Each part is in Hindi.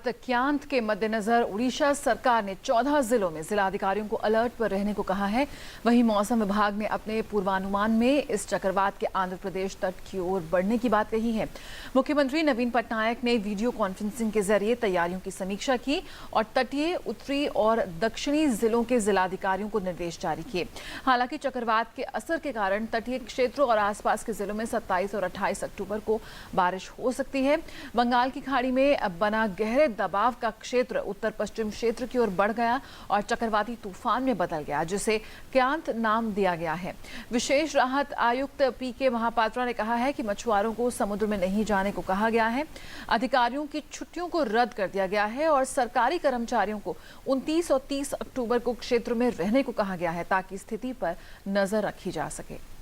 चक्रवात क्यांत के मद्देनजर उड़ीसा सरकार ने 14 जिलों में जिलाधिकारियों को अलर्ट पर रहने को कहा है। वहीं मौसम विभाग ने अपने पूर्वानुमान में इस चक्रवात के आंध्र प्रदेश तट की ओर बढ़ने की बात कही है। मुख्यमंत्री नवीन पटनायक ने वीडियो कॉन्फ्रेंसिंग के जरिए तैयारियों की समीक्षा की और तटीय, उत्तरी और दक्षिणी जिलों के जिलाधिकारियों को निर्देश जारी किए। हालांकि चक्रवात के असर के कारण तटीय क्षेत्रों और आसपास के जिलों में 27 और 28 अक्टूबर को बारिश हो सकती है। बंगाल की खाड़ी में बना गहरे दबाव का क्षेत्र उत्तर पश्चिम क्षेत्र की ओर बढ़ गया और चक्रवाती तूफान में बदल गया, जिसे क्यांत नाम दिया गया है। विशेष राहत आयुक्त पीके महापात्रा ने कहा है कि मछुआरों को समुद्र में नहीं जाने को कहा गया है। अधिकारियों की छुट्टियों को रद्द कर दिया गया है और सरकारी कर्मचारियों को 29 और 30 अक्टूबर को क्षेत्र में रहने को कहा गया है ताकि स्थिति पर नजर रखी जा सके।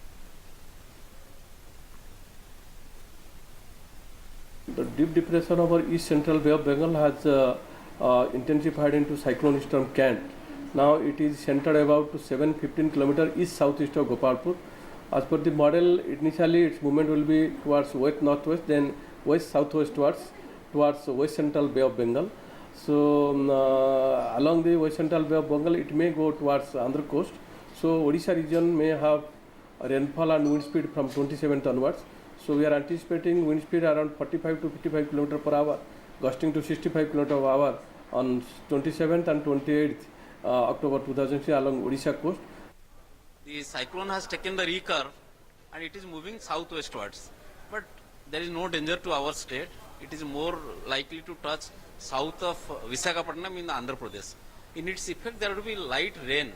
The deep depression over East Central Bay of Bengal has intensified into cyclone storm Kant. Now it is centered about 715 km east southeast of Gopalpur. As per the model, initially its movement will be towards west northwest, then west southwest towards West Central Bay of Bengal. So along the West Central Bay of Bengal, it may go towards Andhra coast. So Odisha region may have rainfall and wind speed from 27th onwards. So we are anticipating wind speed around 45 to 55 km per hour, gusting to 65 km per hour on 27th and 28th October 2003 along Odisha coast. The cyclone has taken the recurve and it is moving southwestwards. But there is no danger to our state. It is more likely to touch south of Visakhapatnam in Andhra Pradesh. In its effect, there will be light rain.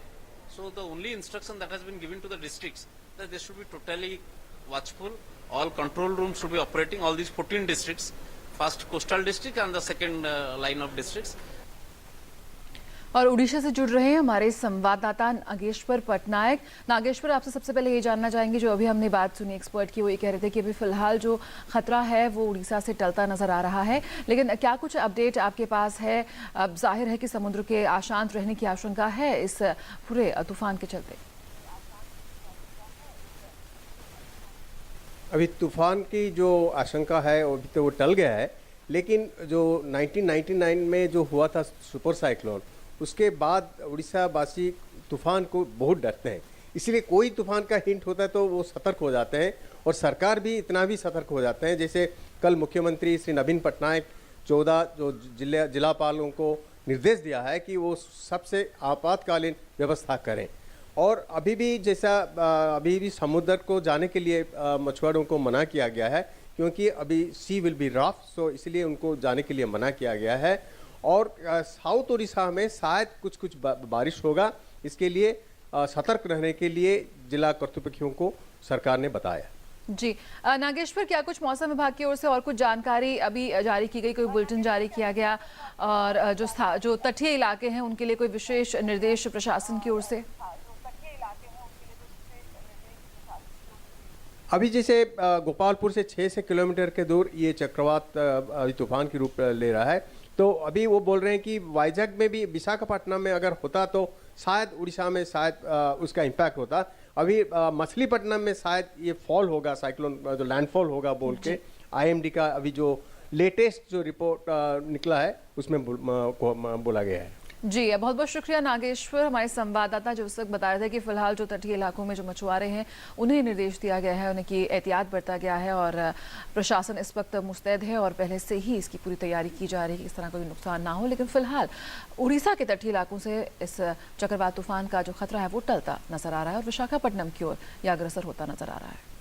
So the only instruction that has been given to the districts that they should be totally watchful. All control rooms should be operating, all these 14 districts, first coastal district and the second line of districts. और उड़ीसा से जुड़ रहे हैं हमारे संवाददाता नागेश्वर पटनायक। नागेश्वर, आपसे सबसे पहले ये जानना चाहेंगे, जो अभी हमने बात सुनी एक्सपर्ट की, वो ये कह रहे थे कि अभी फिलहाल जो खतरा है वो उड़ीसा से टलता नजर आ रहा है, लेकिन क्या कुछ अपडेट आपके पास है? अब जाहिर है कि समुद्र के अशांत रहने की आशंका है इस पूरे तूफान के चलते। अभी तूफान की जो आशंका है अभी तो वो टल गया है, लेकिन जो 1999 में जो हुआ था सुपर साइक्लोन, उसके बाद उड़ीसा वासी तूफान को बहुत डरते हैं। इसलिए कोई तूफान का हिंट होता है तो वो सतर्क हो जाते हैं और सरकार भी इतना भी सतर्क हो जाते हैं। जैसे कल मुख्यमंत्री श्री नवीन पटनायक 14 जो जिलापालों को निर्देश दिया है कि वो सबसे आपातकालीन व्यवस्था करें। और अभी भी समुद्र को जाने के लिए मछुआरों को मना किया गया है, क्योंकि अभी सी विल बी रफ, सो इसलिए उनको जाने के लिए मना किया गया है। और साउथ उड़ीसा में शायद कुछ बारिश होगा, इसके लिए सतर्क रहने के लिए जिला कर्तृपक्षों को सरकार ने बताया। जी नागेश्वर, क्या कुछ मौसम विभाग की ओर से और कुछ जानकारी अभी जारी की गई, कोई बुलेटिन जारी किया गया, और जो तटीय इलाके हैं उनके लिए कोई विशेष निर्देश प्रशासन की ओर से? अभी जैसे गोपालपुर से 6 किलोमीटर के दूर ये चक्रवात तूफान की रूप ले रहा है, तो अभी वो बोल रहे हैं कि वाइजैक में भी, विशाखापट्टनम में अगर होता तो शायद उड़ीसा में शायद उसका इम्पैक्ट होता। अभी मछलीपट्टनम में शायद ये फॉल होगा, साइक्लोन जो लैंडफॉल होगा बोल के IMD का अभी जो लेटेस्ट जो रिपोर्ट निकला है उसमें बोला गया है। जी बहुत बहुत शुक्रिया नागेश्वर, हमारे संवाददाता जो उस वक्त बता रहे थे कि फिलहाल जो तटीय इलाकों में जो मछुआरे हैं उन्हें निर्देश दिया गया है, उनकी एहतियात बरता गया है और प्रशासन इस वक्त मुस्तैद है और पहले से ही इसकी पूरी तैयारी की जा रही है कि इस तरह कोई नुकसान ना हो। लेकिन फिलहाल उड़ीसा के तटीय इलाकों से इस चक्रवात तूफान का जो खतरा है वो टलता नजर आ रहा है और विशाखापट्टनम की ओर यह अग्रसर होता नजर आ रहा है।